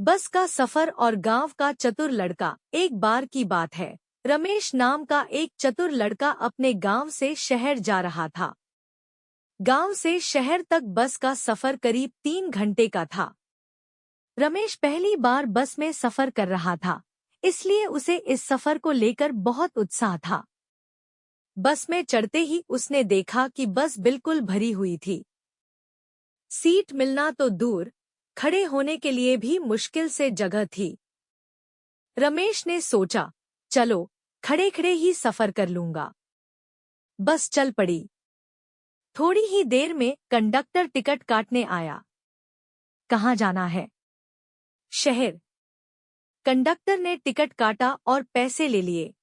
बस का सफर और गांव का चतुर लड़का। एक बार की बात है, रमेश नाम का एक चतुर लड़का अपने गांव से शहर जा रहा था। गांव से शहर तक बस का सफर करीब 3 घंटे का था। रमेश पहली बार बस में सफर कर रहा था, इसलिए उसे इस सफर को लेकर बहुत उत्साह था। बस में चढ़ते ही उसने देखा कि बस बिल्कुल भरी हुई थी। सीट मिलना तो दूर, खड़े होने के लिए भी मुश्किल से जगह थी। रमेश ने सोचा, चलो खड़े खड़े ही सफर कर लूंगा। बस चल पड़ी। थोड़ी ही देर में कंडक्टर टिकट काटने आया। कहाँ जाना है? शहर। कंडक्टर ने टिकट काटा और पैसे ले लिए।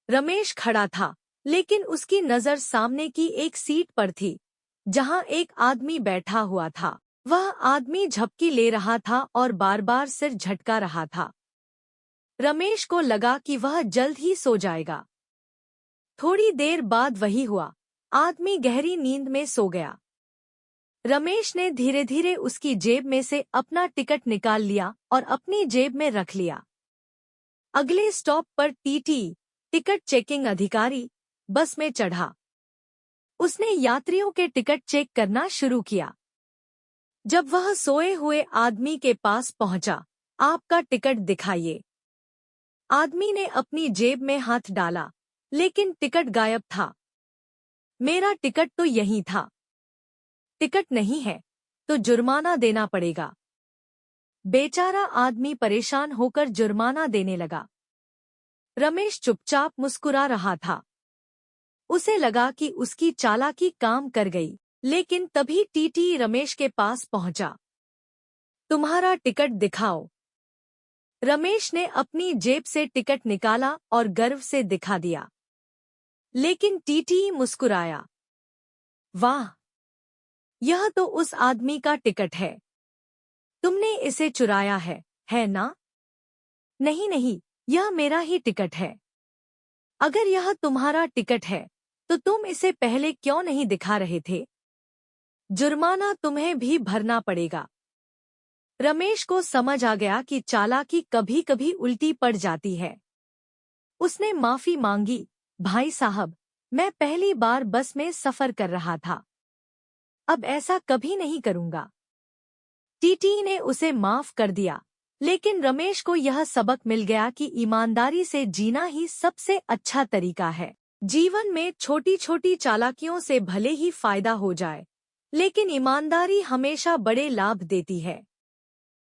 रमेश खड़ा था, लेकिन उसकी नजर सामने की एक सीट पर थी, जहां एक आदमी बैठा हुआ था। वह आदमी झपकी ले रहा था और बार बार सिर झटका रहा था। रमेश को लगा कि वह जल्द ही सो जाएगा। थोड़ी देर बाद वही हुआ, आदमी गहरी नींद में सो गया। रमेश ने धीरे धीरे उसकी जेब में से अपना टिकट निकाल लिया और अपनी जेब में रख लिया। अगले स्टॉप पर टीटी, टिकट चेकिंग अधिकारी, बस में चढ़ा। उसने यात्रियों के टिकट चेक करना शुरू किया। जब वह सोए हुए आदमी के पास पहुंचा, आपका टिकट दिखाइए। आदमी ने अपनी जेब में हाथ डाला, लेकिन टिकट गायब था। मेरा टिकट तो यहीं था। टिकट नहीं है तो जुर्माना देना पड़ेगा। बेचारा आदमी परेशान होकर जुर्माना देने लगा। रमेश चुपचाप मुस्कुरा रहा था। उसे लगा कि उसकी चालाकी काम कर गई, लेकिन तभी टीटी रमेश के पास पहुंचा। तुम्हारा टिकट दिखाओ। रमेश ने अपनी जेब से टिकट निकाला और गर्व से दिखा दिया। लेकिन टीटी मुस्कुराया। वाह, यह तो उस आदमी का टिकट है। तुमने इसे चुराया है ना? नहीं नहीं, यह मेरा ही टिकट है। अगर यह तुम्हारा टिकट है, तो तुम इसे पहले क्यों नहीं दिखा रहे थे? जुर्माना तुम्हें भी भरना पड़ेगा। रमेश को समझ आ गया कि चालाकी कभी कभी उल्टी पड़ जाती है। उसने माफी मांगी। भाई साहब, मैं पहली बार बस में सफर कर रहा था। अब ऐसा कभी नहीं करूंगा। टीटी ने उसे माफ कर दिया, लेकिन रमेश को यह सबक मिल गया कि ईमानदारी से जीना ही सबसे अच्छा तरीका है। जीवन में छोटी छोटी चालाकियों से भले ही फायदा हो जाए, लेकिन ईमानदारी हमेशा बड़े लाभ देती है।